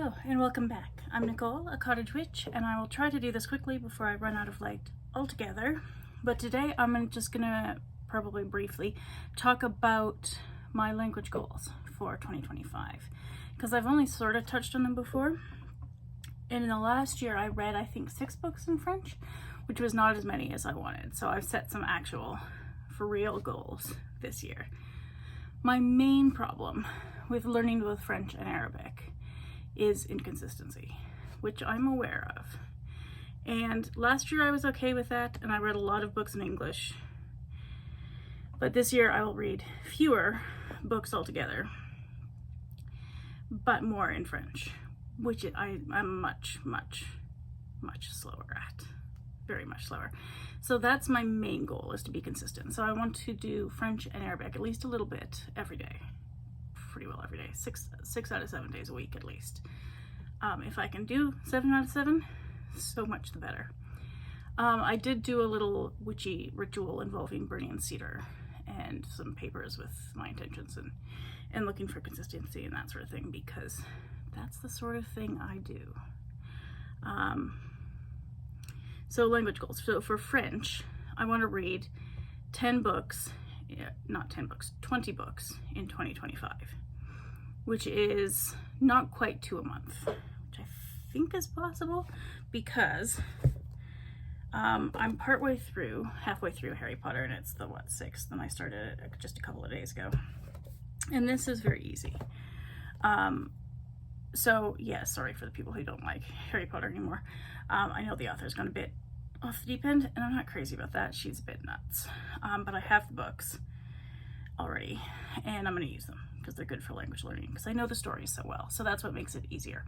Hello and welcome back. I'm Nicole, a cottage witch, and I will try to do this quickly before I run out of light altogether. But today I'm just gonna probably briefly talk about my language goals for 2025 because I've only sort of touched on them before. And in the last year I read, I think, 6 books in French, which was not as many as I wanted. So I've set some actual, for real goals this year. My main problem with learning both French and Arabic is inconsistency, which I'm aware of. And last year I was okay with that, and I read a lot of books in English. But this year I will read fewer books altogether, but more in French, which I'm much slower at. Very much slower. So that's my main goal, is to be consistent. So I want to do French and Arabic at least a little bit every day. Pretty well every day, 6 out of 7 days a week at least. If I can do 7 out of 7, so much the better. I did do a little witchy ritual involving burning cedar and some papers with my intentions and looking for consistency and that sort of thing, because that's the sort of thing I do. So language goals. So for French, I want to read 10 books, not 10 books, 20 books in 2025, which is not quite 2 a month, which I think is possible because I'm halfway through Harry Potter, and it's the 6th, and I started it just a couple of days ago. And this is very easy. So yeah, sorry for the people who don't like Harry Potter anymore. I know the author's gone a bit off the deep end, and I'm not crazy about that. She's a bit nuts. But I have the books already, and I'm going to use them because they're good for language learning, because I know the stories so well. So that's what makes it easier.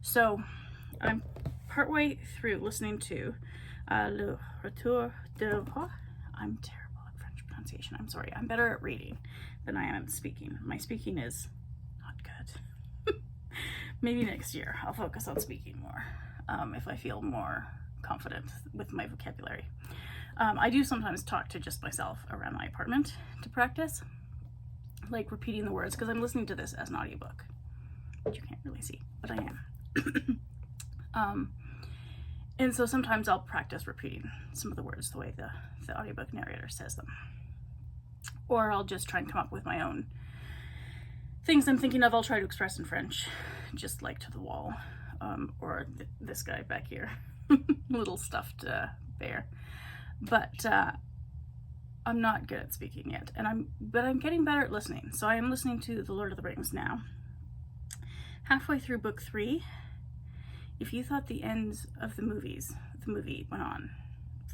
So I'm partway through listening to LotR. I'm terrible at French pronunciation. I'm sorry. I'm better at reading than I am at speaking. My speaking is not good. Maybe next year I'll focus on speaking more if I feel more confident with my vocabulary. I do sometimes talk to just myself around my apartment to practice, like repeating the words, because I'm listening to this as an audiobook, which you can't really see, but I am. And so sometimes I'll practice repeating some of the words the way the audiobook narrator says them. Or I'll just try and come up with my own things I'm thinking of. I'll try to express in French, just like to the wall, or this guy back here, little stuffed bear. But I'm not good at speaking yet, but I'm getting better at listening. So I am listening to The Lord of the Rings now. Halfway through book 3. If you thought the ends of the movie went on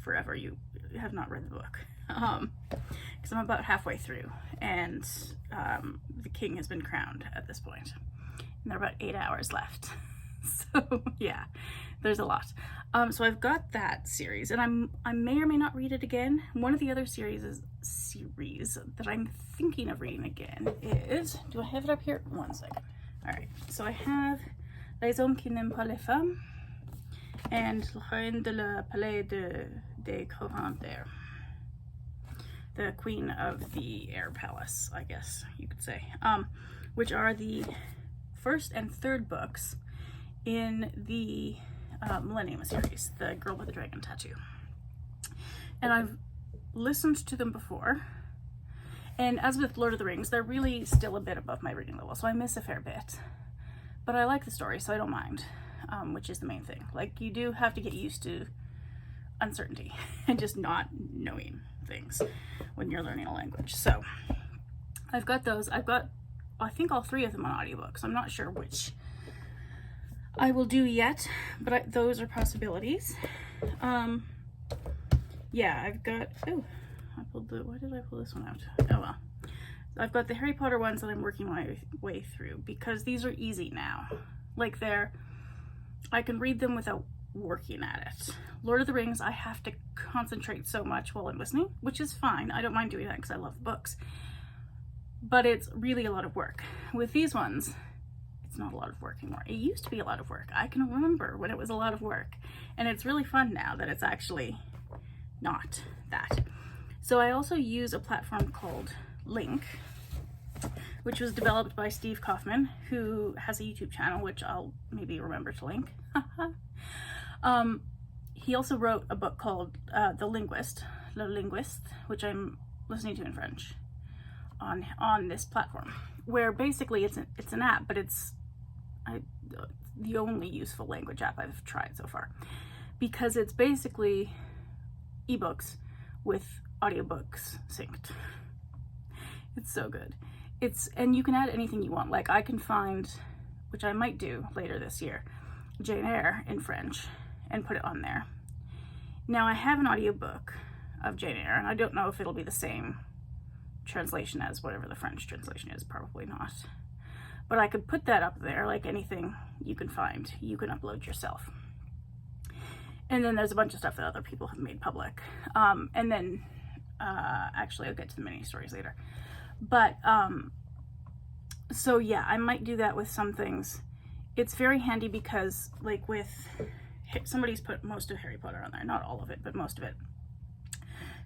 forever, you have not read the book. Because I'm about halfway through, and the king has been crowned at this point, and there are about 8 hours left. So yeah, there's a lot. So I've got that series, and I may or may not read it again. One of the other series that I'm thinking of reading again is, do I have it up here? 1 second. All right, so I have Les hommes qui n'aiment pas les femmes and La reine de la palais de Courant-Air. The Queen of the Air Palace, I guess you could say, which are the 1st and 3rd books in the Millennium series, The Girl with the Dragon Tattoo. And I've listened to them before, and as with Lord of the Rings, they're really still a bit above my reading level, so I miss a fair bit. But I like the story, so I don't mind, which is the main thing. Like, you do have to get used to uncertainty and just not knowing things when you're learning a language. So I've got those. I've got, I think, all 3 of them on audiobooks. I'm not sure which I will do yet, but those are possibilities. Yeah, I've got, why did I pull this one out? Oh well. I've got the Harry Potter ones that I'm working my way through, because these are easy now. Like, I can read them without working at it. Lord of the Rings, I have to concentrate so much while I'm listening, which is fine. I don't mind doing that because I love books. But it's really a lot of work. With these ones, it's not a lot of work anymore. It used to be a lot of work. I can remember when it was a lot of work. And it's really fun now that it's actually not that. So I also use a platform called LingQ. which was developed by Steve Kaufmann, who has a YouTube channel, which I'll maybe remember to link. He also wrote a book called The Linguiste, which I'm listening to in French on this platform, where basically it's an app, but it's the only useful language app I've tried so far, because it's basically ebooks with audiobooks synced. It's so good. And you can add anything you want. Like I can find, which I might do later this year, Jane Eyre in French and put it on there. Now I have an audiobook of Jane Eyre, and I don't know if it'll be the same translation as whatever the French translation is, probably not. But I could put that up there, like anything you can find, you can upload yourself. And then there's a bunch of stuff that other people have made public. And then, actually I'll get to the mini stories later. But, so yeah, I might do that with some things. It's very handy because, like with, somebody's put most of Harry Potter on there, not all of it, but most of it.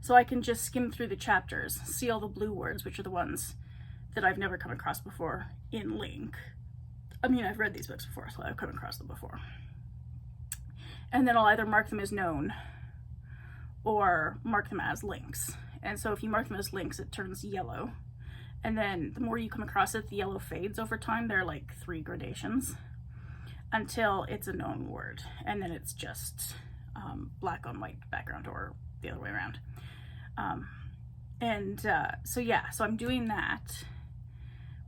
So I can just skim through the chapters, see all the blue words, which are the ones that I've never come across before in LingQ. I mean, I've read these books before, so I've come across them before. And then I'll either mark them as known or mark them as links. And so if you mark them as links, it turns yellow. And then the more you come across it, the yellow fades over time. There are like 3 gradations until it's a known word. And then it's just black on white background, or the other way around. So yeah, so I'm doing that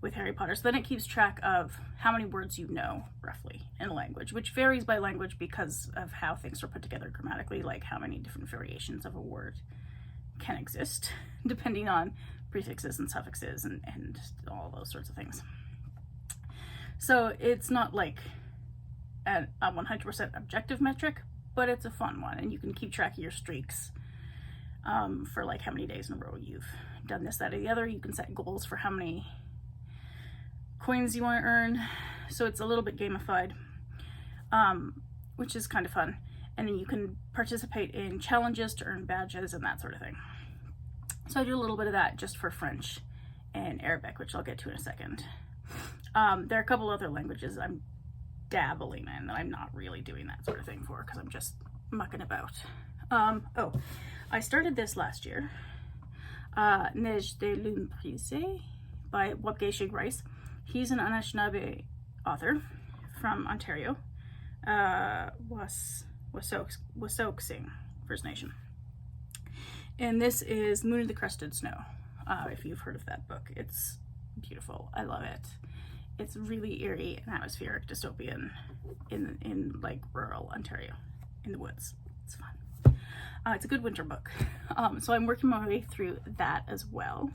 with Harry Potter. So then it keeps track of how many words you know, roughly, in a language, which varies by language because of how things are put together grammatically, like how many different variations of a word can exist, depending on prefixes and suffixes and all those sorts of things. So it's not like a 100% objective metric, but it's a fun one, and you can keep track of your streaks for like how many days in a row you've done this, that, or the other. You can set goals for how many coins you want to earn, so it's a little bit gamified, which is kind of fun. And then you can participate in challenges to earn badges and that sort of thing. So I do a little bit of that just for French and Arabic, which I'll get to in a second. There are a couple other languages I'm dabbling in that I'm not really doing that sort of thing for, because I'm just mucking about. I started this last year, Neige de brisées by Waubgeshig Rice. He's an Anishinaabe author from Ontario, Wasoksing First Nation. And this is Moon of the Crusted Snow, if you've heard of that book. It's beautiful. I love it. It's really eerie and atmospheric, dystopian in like rural Ontario, in the woods. It's fun. It's a good winter book. So I'm working my way through that as well,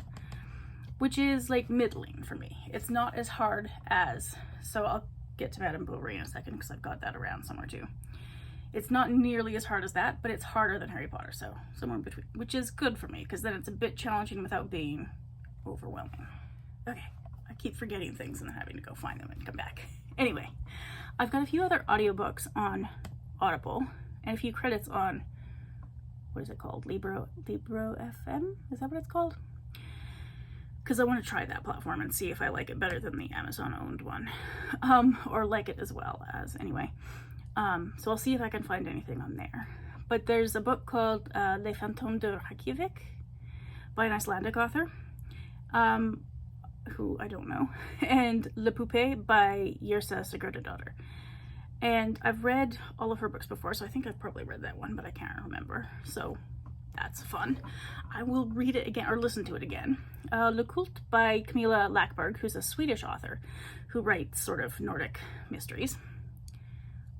which is like middling for me. It's not as hard as, so I'll get to Madame Bovary in a second because I've got that around somewhere too. It's not nearly as hard as that, but it's harder than Harry Potter, so somewhere in between, which is good for me because then it's a bit challenging without being overwhelming. Okay, I keep forgetting things and then having to go find them and come back. Anyway, I've got a few other audiobooks on Audible and a few credits on, what is it called? Libro FM? Is that what it's called? Because I want to try that platform and see if I like it better than the Amazon owned one, or like it as well as, anyway. So I'll see if I can find anything on there. But there's a book called Les Fantômes de Reykjavik by an Icelandic author, who I don't know, and La Poupée by Yrsa Sigurdardóttir. And I've read all of her books before, so I think I've probably read that one, but I can't remember. So that's fun. I will read it again, or listen to it again. Culte by Camilla Läckberg, who's a Swedish author who writes sort of Nordic mysteries.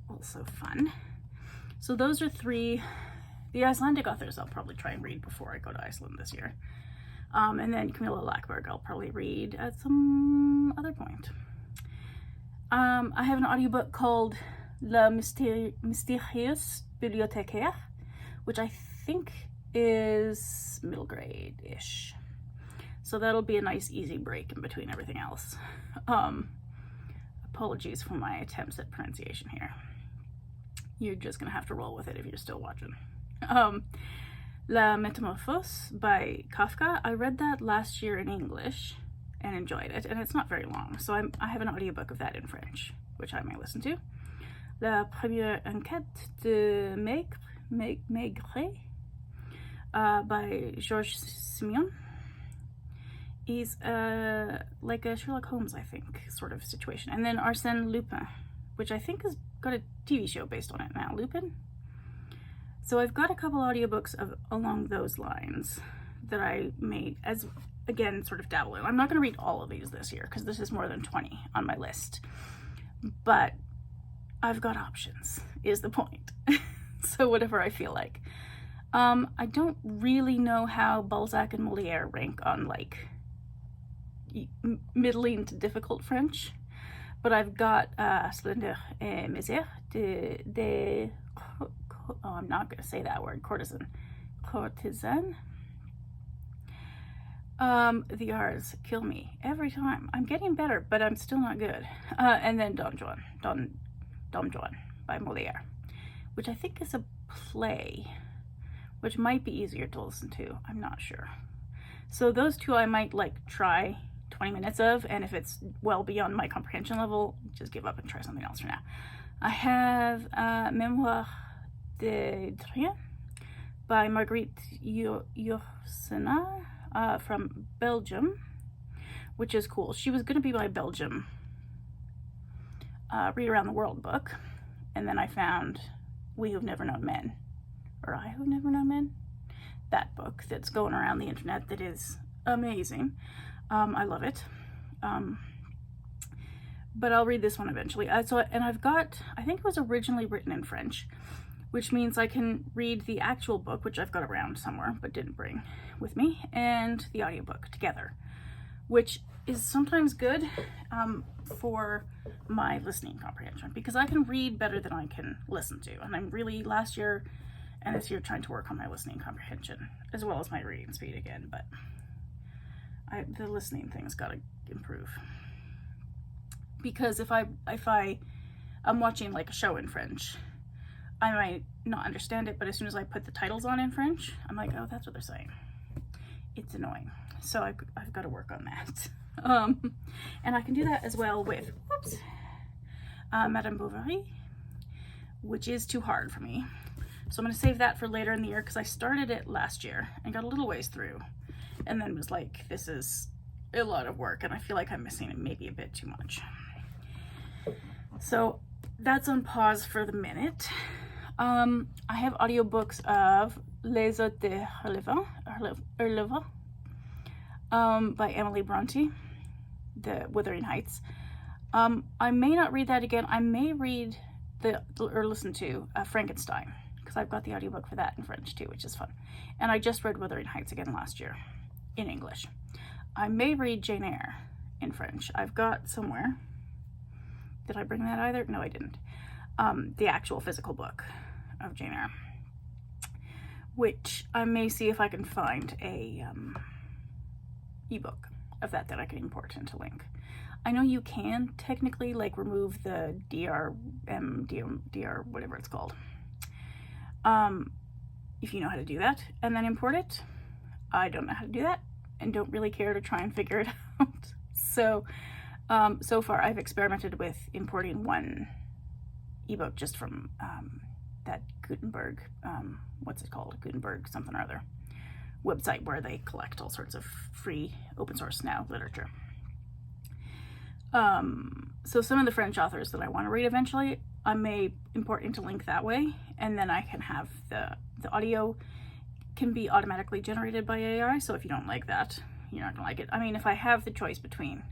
Also fun. So those are 3. The Icelandic authors I'll probably try and read before I go to Iceland this year. And then Camilla Läckberg I'll probably read at some other point. I have an audiobook called Mystérieuse Bibliothécaire, which I think is middle grade-ish. So that'll be a nice easy break in between everything else. Apologies for my attempts at pronunciation here. You're just gonna have to roll with it if you're still watching. La Métamorphose by Kafka. I read that last year in English, and enjoyed it, and it's not very long, so I have an audiobook of that in French, which I may listen to. La première enquête de Maigret by Georges Simenon. He's like a Sherlock Holmes, I think, sort of situation. And then Arsène Lupin, which I think has got a TV show based on it now, Lupin. So I've got a couple audiobooks along those lines that I made as, again, sort of dabble in. I'm not going to read all of these this year because this is more than 20 on my list. But I've got options, is the point. So whatever I feel like. I don't really know how Balzac and Molière rank on, like, middling to difficult French, but I've got Splendeur et Misère de I'm not going to say that word, courtesan. The R's kill me every time. I'm getting better, but I'm still not good. And then Don Juan by Molière, which I think is a play, which might be easier to listen to. I'm not sure. So those two I might like try 20 minutes of, and if it's well beyond my comprehension level, just give up and try something else for now. I have Mémoire de Rien by Marguerite Yourcenar from Belgium, which is cool. She was going to be my Belgium Read Around the World book, and then I found We Who've Never Known Men, or I Who've Never Known Men, that book that's going around the internet that is amazing. I love it. But I'll read this one eventually. And I've got, I think it was originally written in French, which means I can read the actual book, which I've got around somewhere but didn't bring with me, and the audiobook together, which is sometimes good for my listening comprehension, because I can read better than I can listen to. And I'm really, last year and this year, trying to work on my listening comprehension as well as my reading speed again, but the listening thing's got to improve. Because if I'm watching like a show in French, I might not understand it, but as soon as I put the titles on in French, I'm like, oh, that's what they're saying. It's annoying. So I've got to work on that. And I can do that as well with, Madame Bovary, which is too hard for me. So I'm going to save that for later in the year, because I started it last year and got a little ways through, and then was like, this is a lot of work, and I feel like I'm missing it maybe a bit too much. So that's on pause for the minute. I have audiobooks of Les Hôtes de Herleva by Emily Brontë, The Wuthering Heights. I may not read that again. I may read or listen to Frankenstein, because I've got the audiobook for that in French too, which is fun. And I just read Wuthering Heights again last year in English. I may read Jane Eyre in French. I've got somewhere. Did I bring that either? No, I didn't. The actual physical book of Jane Eyre, which I may see if I can find a ebook of that I can import into LingQ. I know you can technically like remove the DR, whatever it's called, if you know how to do that, and then import it. I don't know how to do that and don't really care to try and figure it out. So far I've experimented with importing one ebook just from that Gutenberg, what's it called? Gutenberg something or other website where they collect all sorts of free open source now literature. So some of the French authors that I want to read eventually, I may import into LingQ that way, and then I can have the audio can be automatically generated by AI, so if you don't like that, you're not gonna like it. I mean, if I have the choice between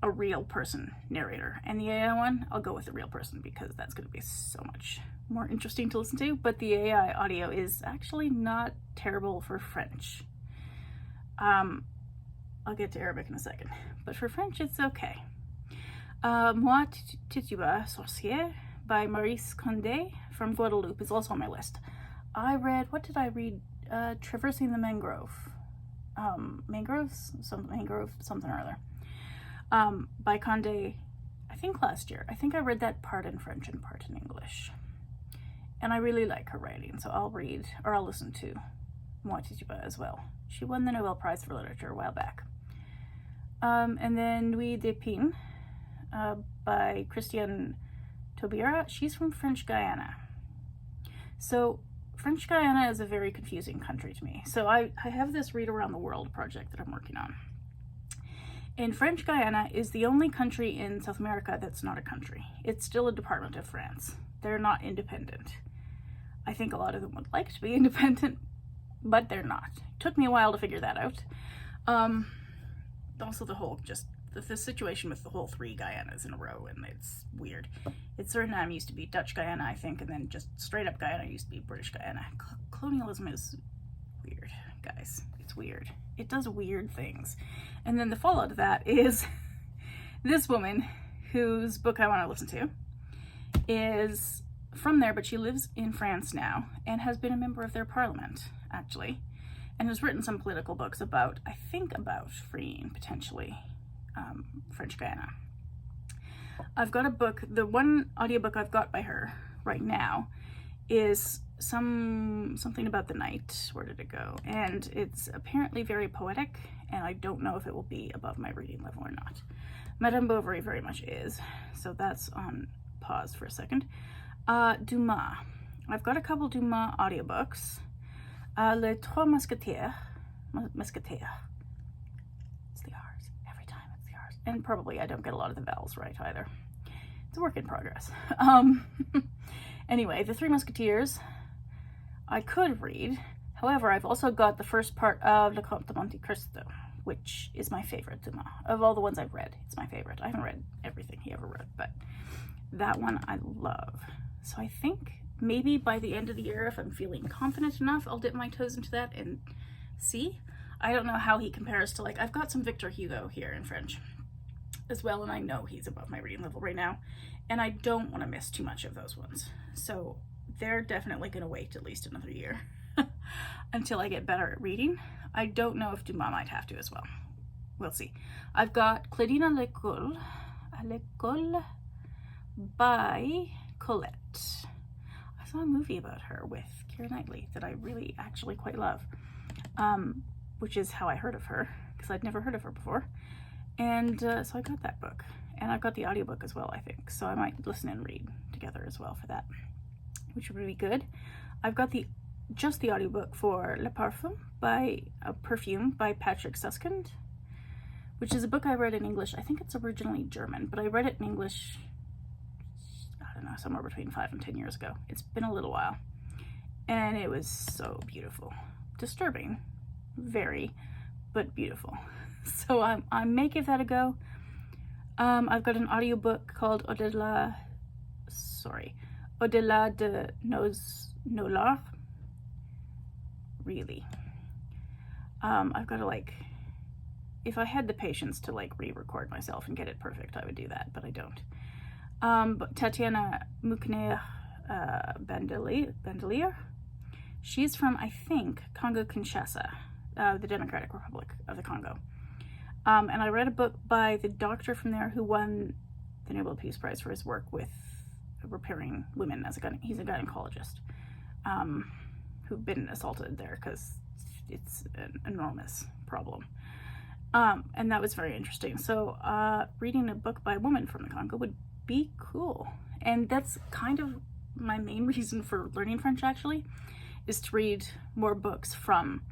a real person narrator and the AI one, I'll go with the real person, because that's going to be so much more interesting to listen to. But the AI audio is actually not terrible for French. I'll get to Arabic in a second, but for French it's okay. Moi Tituba Sorcière by Maurice Condé from Guadeloupe is also on my list. I read, what did I read? Traversing the Mangrove. Mangroves? Something or other. By Condé, I think last year. I think I read that part in French and part in English. And I really like her writing, so I'll read, or I'll listen to Moi Tituba as well. She won the Nobel Prize for Literature a while back. And then Nuit des Pins by Christiane Taubira. She's from French Guiana. So French Guiana is a very confusing country to me. So I have this Read Around the World project that I'm working on. And French Guiana is the only country in South America that's not a country. It's still a department of France. They're not independent. I think a lot of them would like to be independent, but they're not. It took me a while to figure that out. Also the whole, just the situation with the whole 3 Guianas in a row, and it's weird. It's Suriname used to be Dutch Guiana, I think, and then just straight up Guyana used to be British Guiana. Colonialism is weird, guys. It's weird. It does weird things. And then the fallout of that is this woman, whose book I want to listen to, is from there, but she lives in France now and has been a member of their parliament, actually, and has written some political books about, I think, about freeing, potentially, French Guiana. I've got a book, the one audiobook I've got by her right now is something about the night. Where did it go? And it's apparently very poetic, and I don't know if it will be above my reading level or not. Madame Bovary very much is, so that's on pause for a second. Dumas. I've got a couple Dumas audiobooks. Les Trois Mousquetaires. It's the R's. Every time it's the R's. And probably I don't get a lot of the vowels right either. It's a work in progress. Anyway, The Three Musketeers I could read. However, I've also got the first part of Le Comte de Monte Cristo, which is my favorite Dumas. Of all the ones I've read, it's my favorite. I haven't read everything he ever wrote, but that one I love. So I think maybe by the end of the year, if I'm feeling confident enough, I'll dip my toes into that and see. I don't know how he compares to, like, I've got some Victor Hugo here in French as well, and I know he's above my reading level right now, and I don't want to miss too much of those ones. So they're definitely going to wait at least another year until I get better at reading. I don't know if Dumas might have to as well. We'll see. I've got Claudine à l'école by Colette. I saw a movie about her with Keira Knightley that I really actually quite love, which is how I heard of her, because I'd never heard of her before. And so I got that book, and I've got the audiobook as well, I think, so I might listen and read together as well for that, which would be good. I've got just the audiobook for Le Parfum by Perfume by Patrick Suskind, which is a book I read in English. I think it's originally German, but I read it in English, I don't know, somewhere between 5 and 10 years ago. It's been a little while, and it was so beautiful. Disturbing, very, but beautiful. So I may give that a go. I've got an audiobook called Au-delà de nos LotR. Really. I've got to, like, if I had the patience to, like, re-record myself and get it perfect, I would do that, but I don't. But Tatiana Mukner Bandelier, she's from, I think, Congo-Kinshasa, the Democratic Republic of the Congo. And I read a book by the doctor from there who won the Nobel Peace Prize for his work with repairing women as he's a gynecologist, who've been assaulted there because it's an enormous problem. And that was very interesting. So reading a book by a woman from the Congo would be cool. And that's kind of my main reason for learning French, actually, is to read more books from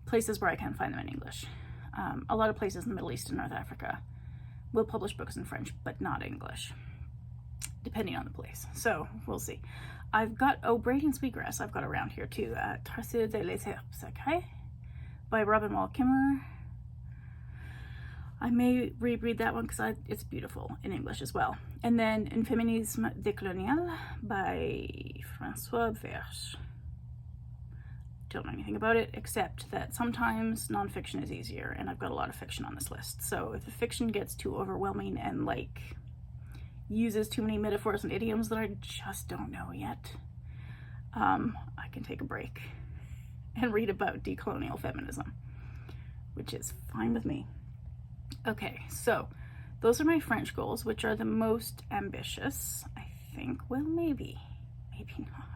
places where I can find them in English. A lot of places in the Middle East and North Africa will publish books in French, but not English, depending on the place. So we'll see. I've got, Braiding Sweetgrass I've got around here too. Tracé de les Herbes Sacrées by Robin Wall Kimmerer. I may reread that one because it's beautiful in English as well. And then Un Féminisme décolonial by François Verge. Don't know anything about it, except that sometimes nonfiction is easier, and I've got a lot of fiction on this list. So if the fiction gets too overwhelming and, like, uses too many metaphors and idioms that I just don't know yet, I can take a break and read about decolonial feminism, which is fine with me. Okay, so those are my French goals, which are the most ambitious, I think. Well, maybe not.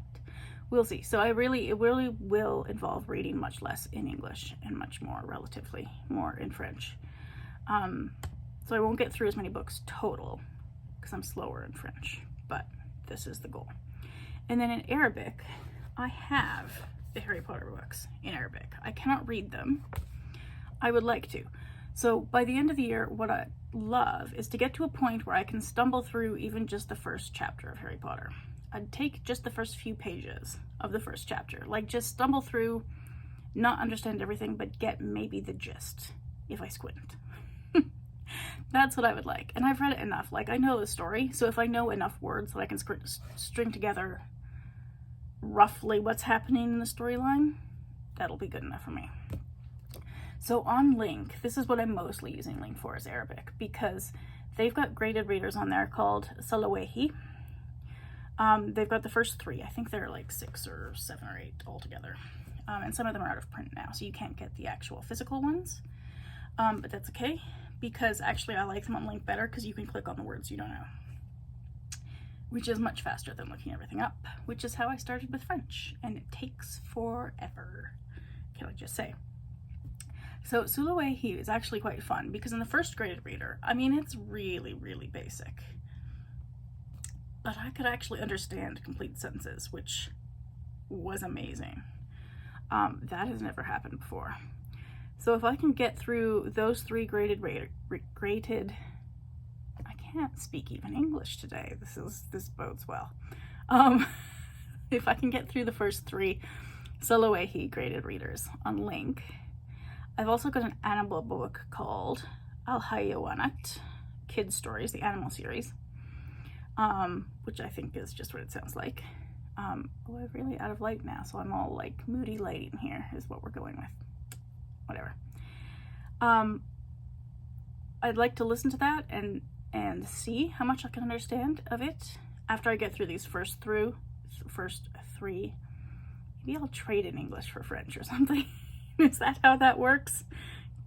We'll see. So it really will involve reading much less in English and much more, relatively more, in French. So I won't get through as many books total because I'm slower in French, but this is the goal. And then in Arabic, I have the Harry Potter books in Arabic. I cannot read them. I would like to. So by the end of the year, what I love is to get to a point where I can stumble through even just the first chapter of Harry Potter. I'd take just the first few pages of the first chapter, like just stumble through, not understand everything, but get maybe the gist if I squint. That's what I would like. And I've read it enough. Like, I know the story, so if I know enough words that I can string together roughly what's happening in the storyline, that'll be good enough for me. So on LingQ, this is what I'm mostly using LingQ for, is Arabic, because they've got graded readers on there called Salawahi. They've got the first 3. I think they're like 6 or 7 or 8 altogether. And some of them are out of print now, so you can't get the actual physical ones. But that's okay, because actually I like them on LingQ better because you can click on the words you don't know, which is much faster than looking everything up, which is how I started with French, and it takes forever, can I just say. So Salawahi is actually quite fun because in the first graded reader, I mean, it's really, really basic, but I could actually understand complete sentences, which was amazing. That has never happened before. So if I can get through those 3 graded, I can't speak even English today. This bodes well. If I can get through the first 3 Salawahi graded readers on LingQ, I've also got an animal book called Al Hayawanat, Kids Stories, the animal series, which I think is just what it sounds like. I'm really out of light now, so I'm all like moody lighting here is what we're going with. Whatever. I'd like to listen to that and see how much I can understand of it after I get through these first 3. Maybe I'll trade in English for French or something. Is that how that works?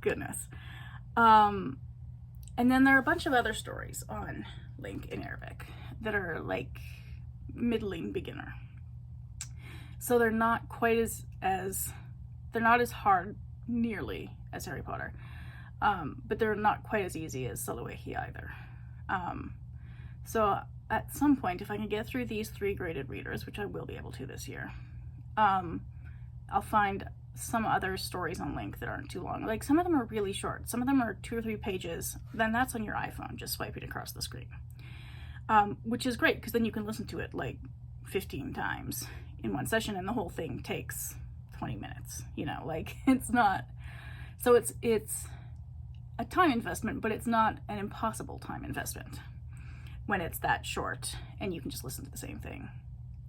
Goodness. And then there are a bunch of other stories on LingQ in Arabic that are like middling beginner. So they're not quite they're not as hard nearly as Harry Potter, but they're not quite as easy as Salawahi either. So at some point, if I can get through these 3 graded readers, which I will be able to this year, I'll find some other stories on LingQ that aren't too long. Like, some of them are really short. Some of them are 2 or 3 pages. Then that's on your iPhone, just swiping across the screen, which is great because then you can listen to it like 15 times in one session, and the whole thing takes 20 minutes. You know, like, it's not. So it's a time investment, but it's not an impossible time investment when it's that short and you can just listen to the same thing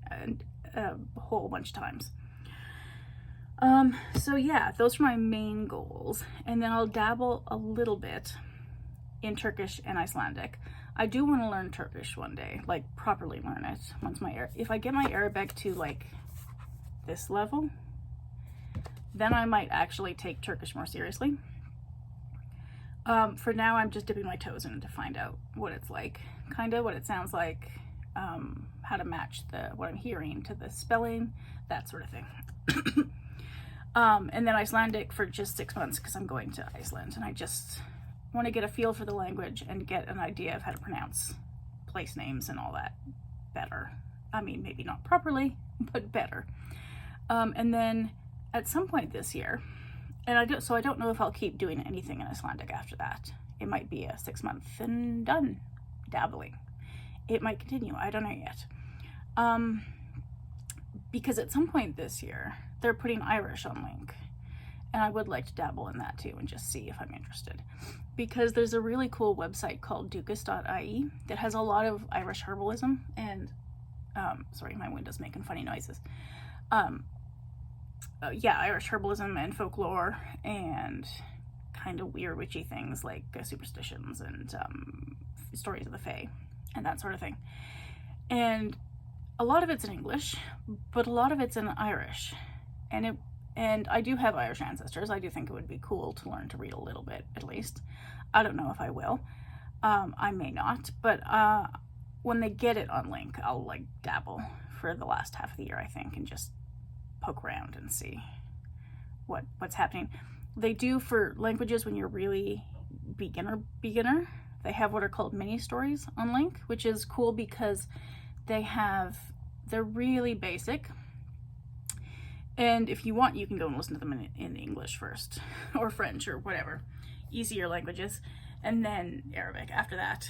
and a whole bunch of times. So yeah, those are my main goals. And then I'll dabble a little bit in Turkish and Icelandic. I do want to learn Turkish one day, like properly learn it. If I get my Arabic to like this level, then I might actually take Turkish more seriously. For now, I'm just dipping my toes in to find out what it's like, kind of what it sounds like, how to match what I'm hearing to the spelling, that sort of thing. And then Icelandic for just 6 months because I'm going to Iceland and I just want to get a feel for the language and get an idea of how to pronounce place names and all that better. I mean, maybe not properly, but better. And then at some point this year, and I don't know if I'll keep doing anything in Icelandic after that. It might be a 6 month and done dabbling. It might continue. I don't know yet. Because at some point this year, they're putting Irish on LingQ. And I would like to dabble in that too and just see if I'm interested. Because there's a really cool website called dukas.ie that has a lot of Irish herbalism and, sorry, my window's making funny noises. Irish herbalism and folklore and kind of weird witchy things like superstitions and stories of the Fae and that sort of thing. And a lot of it's in English, but a lot of it's in Irish. And I do have Irish ancestors. I do think it would be cool to learn to read a little bit, at least. I don't know if I will. I may not, but when they get it on LingQ, I'll like dabble for the last half of the year, I think, and just poke around and see what's happening. They do for languages when you're really beginner. They have what are called mini stories on LingQ, which is cool because they're really basic. And if you want, you can go and listen to them in English first, or French, or whatever, easier languages, and then Arabic after that.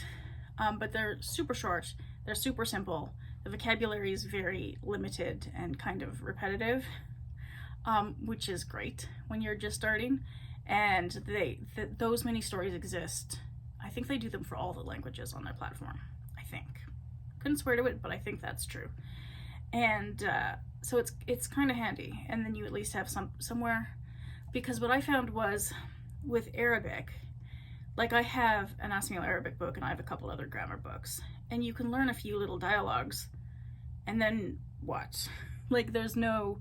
But they're super short, they're super simple, the vocabulary is very limited and kind of repetitive, which is great when you're just starting. And those mini stories exist. I think they do them for all the languages on their platform, I think. Couldn't swear to it, but I think that's true. And so it's kind of handy, and then you at least have somewhere, because what I found was with Arabic, like I have an Ask Me Arabic book and I have a couple other grammar books, and you can learn a few little dialogues, and then what? Like there's no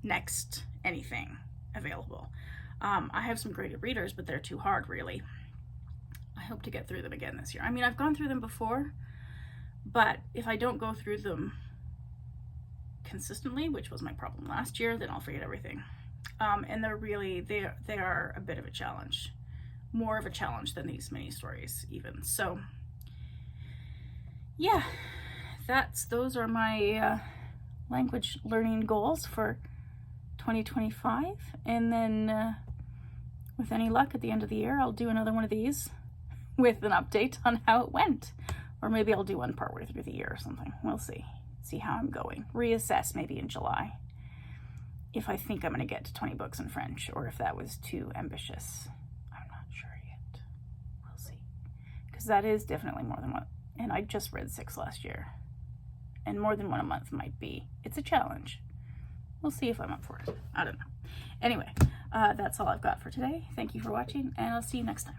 next anything available. I have some graded readers, but they're too hard, really. I hope to get through them again this year. I mean, I've gone through them before, but if I don't go through them consistently, which was my problem last year, then I'll forget everything. And they are a bit of a challenge, more of a challenge than these mini stories even. So yeah, those are my language learning goals for 2025. And then with any luck at the end of the year, I'll do another one of these with an update on how it went. Or maybe I'll do one partway through the year or something. We'll see. See how I'm going. Reassess maybe in July. If I think I'm going to get to 20 books in French, or if that was too ambitious. I'm not sure yet. We'll see. Because that is definitely more than one. And I just read 6 last year. And more than one a month might be. It's a challenge. We'll see if I'm up for it. I don't know. Anyway, that's all I've got for today. Thank you for watching, and I'll see you next time.